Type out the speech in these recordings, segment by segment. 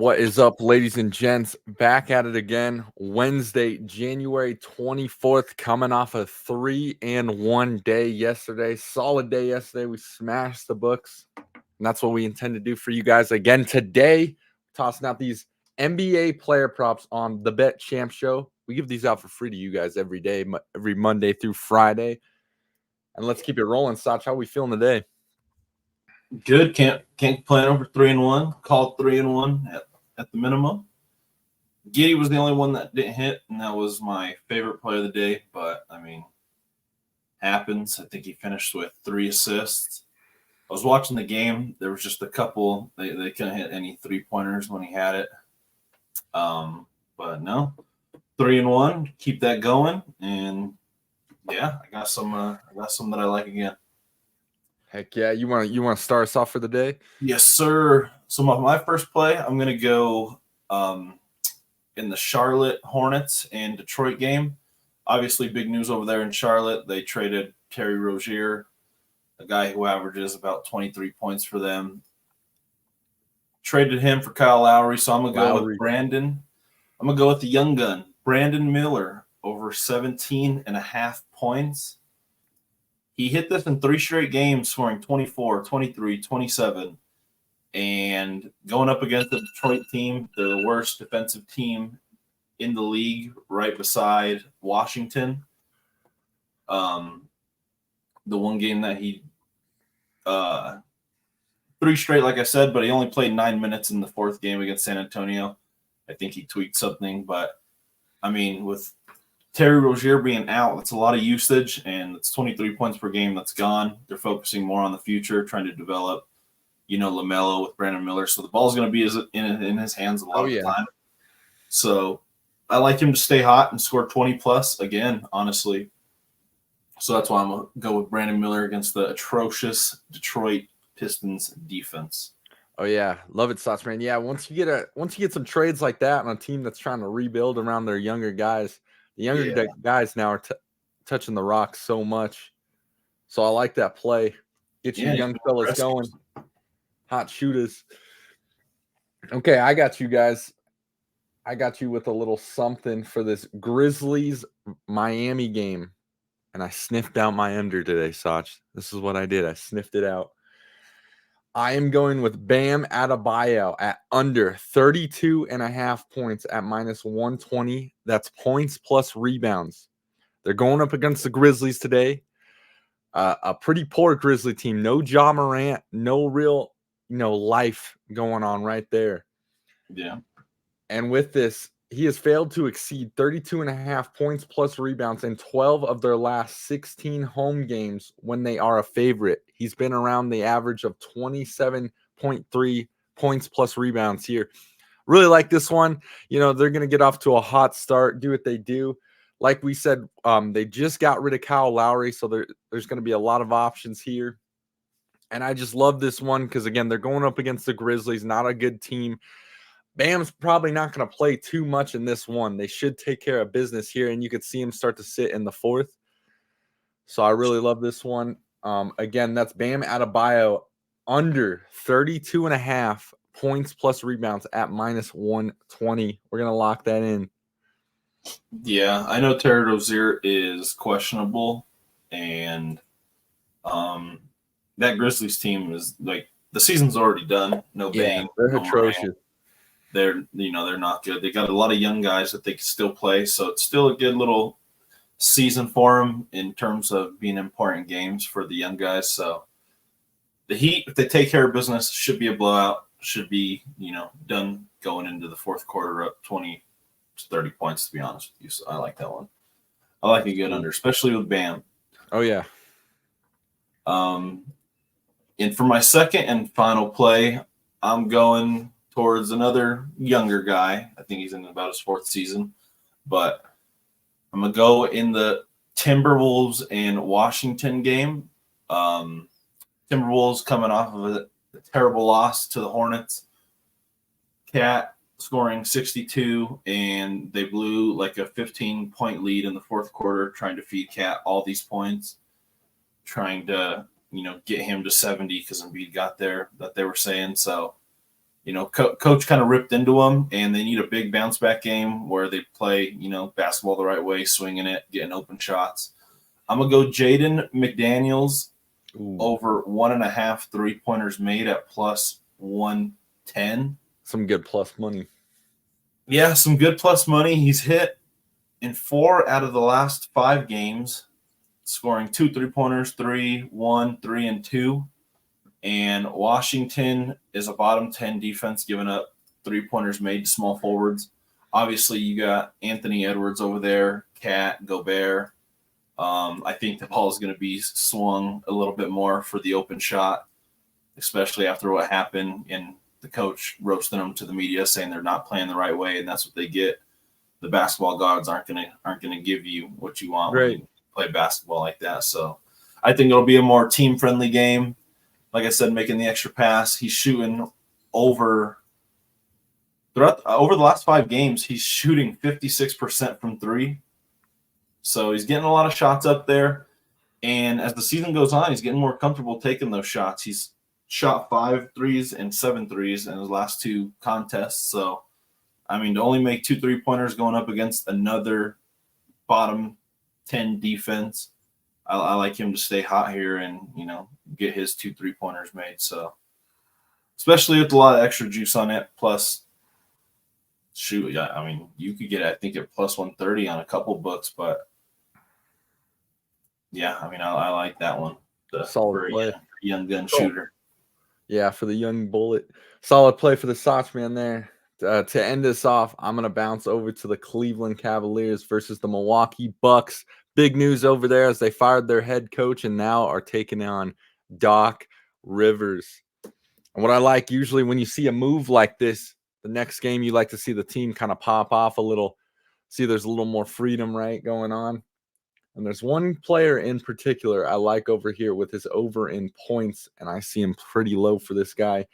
What is up, ladies and gents? Back at it again. Wednesday, January 24th, coming off a 3-1 day yesterday. Solid day yesterday. We smashed the books, and that's what we intend to do for you guys again today. Tossing out these NBA player props on the Bet Champ Show. We give these out for free to you guys every day, every Monday through Friday. And let's keep it rolling. Sach, how we feeling today? Good. Can't complain over 3-1. Called 3-1 at the minimum. Giddy was the only one that didn't hit, and that was my favorite play of the day. But I mean, happens. I think he finished with 3 assists. I was watching the game. There was just a couple. They couldn't hit any 3-pointers when he had it. But no, 3-1. Keep that going, and yeah, I got some that I like again. Heck yeah. You want to start us off for the day? Yes, sir. So my first play, I'm going to go in the Charlotte Hornets and Detroit game. Obviously, big news over there in Charlotte. They traded Terry Rozier, a guy who averages about 23 points for them. Traded him for Kyle Lowry, so I'm going to go with Brandon. I'm going to go with the young gun, Brandon Miller, over 17.5 points. He hit this in 3 straight games, scoring 24, 23, 27. And going up against the Detroit team, they're the worst defensive team in the league, right beside Washington. The one game that he 3 straight, like I said, but he only played 9 minutes in the 4th game against San Antonio. I think he tweaked something. But, I mean, with Terry Rozier being out, that's a lot of usage, and it's 23 points per game that's gone. They're focusing more on the future, trying to develop, LaMelo with Brandon Miller. So the ball's going to be in his hands a lot of the time. So I like him to stay hot and score 20-plus again, honestly. So that's why I'm going to go with Brandon Miller against the atrocious Detroit Pistons defense. Oh yeah, love it, Sots, man. Yeah, once you get some trades like that on a team that's trying to rebuild around their younger guys, the younger guys now are touching the rock so much. So I like that play. Get your young fellas going, hot shooters. Okay, I got you guys. I got you with a little something for this Grizzlies Miami game, and I sniffed out my under today, Sach. This is what I did. I sniffed it out. I am going with Bam Adebayo at under 32.5 points at -120. That's points plus rebounds. They're going up against the Grizzlies today. A pretty poor Grizzly team. No Ja Morant, no real, life going on right there. Yeah. And with this, he has failed to exceed 32.5 points plus rebounds in 12 of their last 16 home games when they are a favorite. He's been around the average of 27.3 points plus rebounds here. Really like this one. They're going to get off to a hot start, do what they do. Like we said, they just got rid of Kyle Lowry, so there's going to be a lot of options here. And I just love this one because, again, they're going up against the Grizzlies, not a good team. Bam's probably not going to play too much in this one. They should take care of business here, and you could see him start to sit in the 4th. So I really love this one. Again, that's Bam Adebayo under 32.5 points plus rebounds at -120. We're going to lock that in. Yeah, I know Terry Rozier is questionable, and that Grizzlies team is like the season's already done. No Bam. They're atrocious. They're not good. They got a lot of young guys that they can still play, so it's still a good little season for them in terms of being important games for the young guys. So the Heat, if they take care of business, should be a blowout. Should be done going into the 4th quarter up 20 to 30 points. To be honest with you, so I like that one. I like a good under, especially with Bam. Oh yeah. And for my second and final play, I'm going towards another younger guy. I think he's in about his 4th season. But I'm going to go in the Timberwolves and Washington game. Timberwolves coming off of a terrible loss to the Hornets. Cat scoring 62, and they blew like a 15-point lead in the 4th quarter, trying to feed Cat all these points, trying to, get him to 70 because Embiid got there, that they were saying. So, coach kind of ripped into them, and they need a big bounce back game where they play, basketball the right way, swinging it, getting open shots. I'm going to go Jaden McDaniels over 1.5 3-pointers made at plus 110. Some good plus money. Yeah, some good plus money. He's hit in 4 out of the last 5 games, scoring 2 3-pointers, 3, 1, 3, and 2. And Washington is a bottom 10 defense, giving up 3-pointers made to small forwards. Obviously, you got Anthony Edwards over there, Cat, Gobert. I think the ball is going to be swung a little bit more for the open shot, especially after what happened and the coach roasting them to the media, saying they're not playing the right way, and that's what they get. The basketball gods aren't gonna give you what you want when you play basketball like that. So I think it'll be a more team-friendly game. Like I said, making the extra pass. He's shooting over the last 5 games. He's shooting 56% from 3. So he's getting a lot of shots up there. And as the season goes on, he's getting more comfortable taking those shots. He's shot 5 threes and 7 threes in his last 2 contests. So, to only make 2 3-pointers going up against another bottom 10 defense, I like him to stay hot here and, get his 2 3-pointers made. So, especially with a lot of extra juice on it. Plus, you could get, I think, at plus 130 on a couple books. But, yeah, I like that one. Solid play. Young gun shooter. Yeah, for the young bullet. Solid play for the Sox man there. To end this off, I'm going to bounce over to the Cleveland Cavaliers versus the Milwaukee Bucks. Big news over there as they fired their head coach and now are taking on Doc Rivers. And what I like, usually when you see a move like this, the next game you like to see the team kind of pop off a little. See, there's a little more freedom, right, going on. And there's one player in particular I like over here with his over in points, and I see him pretty low for this guy.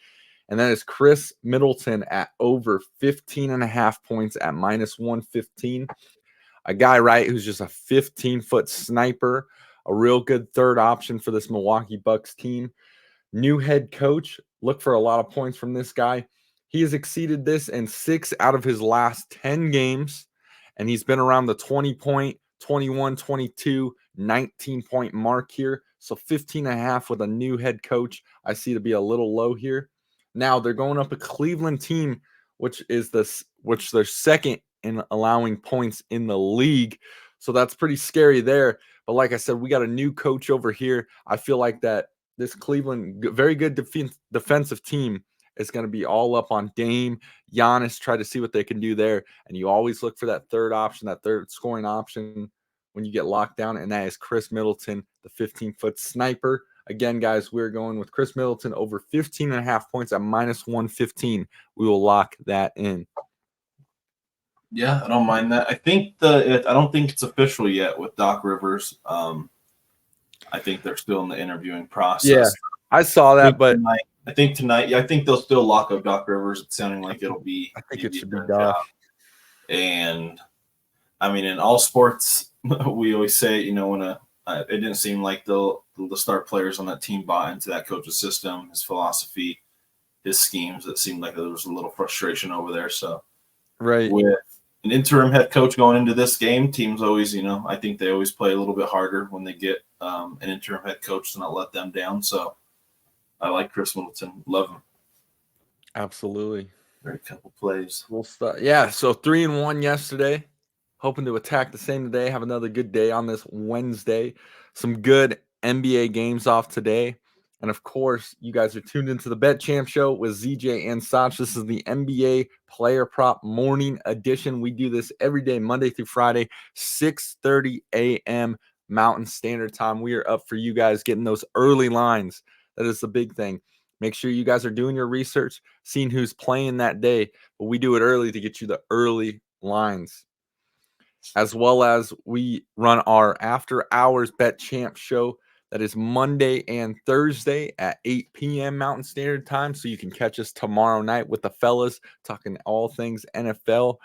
And that is Chris Middleton at over 15.5 points at minus 115. A guy, right, who's just a 15-foot sniper, a real good third option for this Milwaukee Bucks team. New head coach, look for a lot of points from this guy. He has exceeded this in 6 out of his last 10 games, and he's been around the 20-point, 21, 22, 19-point mark here. So 15.5 with a new head coach, I see to be a little low here. Now they're going up a Cleveland team, which they're second in allowing points in the league. So that's pretty scary there. But like I said, we got a new coach over here. I feel like that this Cleveland, very good defensive team is going to be all up on Dame, Giannis, try to see what they can do there. And you always look for that third option, that third scoring option when you get locked down, and that is Chris Middleton, the 15-foot sniper. Again, guys, we're going with Chris Middleton over 15.5 points at minus 115. We will lock that in. Yeah, I don't mind that. I don't think it's official yet with Doc Rivers. I think they're still in the interviewing process. Yeah, I saw that, but I think tonight, I think they'll still lock up Doc Rivers. It's sounding like it'll be. I think it should be Doc. And in all sports, we always say, when it didn't seem like the star players on that team bought into that coach's system, his philosophy, his schemes. It seemed like there was a little frustration over there. So, right, with an interim head coach going into this game, teams always, I think they always play a little bit harder when they get an interim head coach to not let them down. So, I like Chris Middleton. Love him. Absolutely. Very couple plays. We'll start. Yeah, so 3-1 yesterday. Hoping to attack the same today. Have another good day on this Wednesday. Some good NBA games off today. And of course, you guys are tuned into the Bet Champ Show with ZJ and Sach. This is the NBA Player Prop Morning Edition. We do this every day, Monday through Friday, 6:30 a.m. Mountain Standard Time. We are up for you guys getting those early lines. That is the big thing. Make sure you guys are doing your research, seeing who's playing that day. But we do it early to get you the early lines. As well as we run our after hours Bet Champ show that is Monday and Thursday at 8 p.m. Mountain Standard Time. So you can catch us tomorrow night with the fellas talking all things NFL.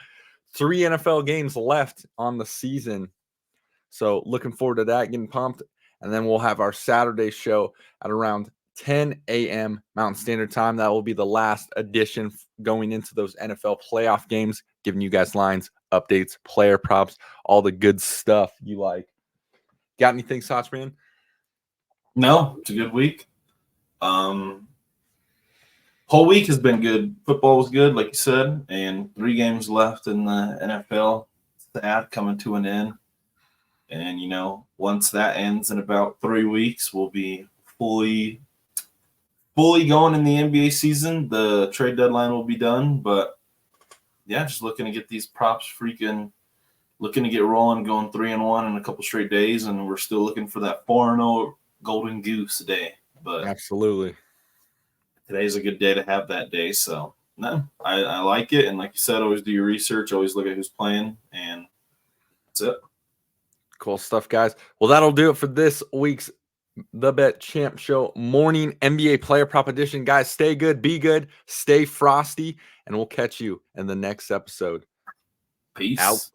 3 NFL games left on the season. So looking forward to that, getting pumped. And then we'll have our Saturday show at around 10 a.m. Mountain Standard Time. That will be the last edition going into those NFL playoff games, giving you guys lines, updates, player props, all the good stuff you like. Got anything, Sach, man? No, it's a good week. Whole week has been good. Football was good, like you said, and 3 games left in the NFL. Sad coming to an end. And, once that ends in about 3 weeks, we'll be fully going in the NBA season. The trade deadline will be done. But, yeah, just looking to get these props looking to get rolling, going 3-1 in a couple straight days. And we're still looking for that 4-0 Golden Goose day. But absolutely. Today's a good day to have that day. So, no, I like it. And like you said, always do your research. Always look at who's playing. And that's it. Cool stuff, guys. Well, that'll do it for this week's The Bet Champ Show morning NBA player prop edition. Guys, stay good, be good, stay frosty, and we'll catch you in the next episode. Peace. Out.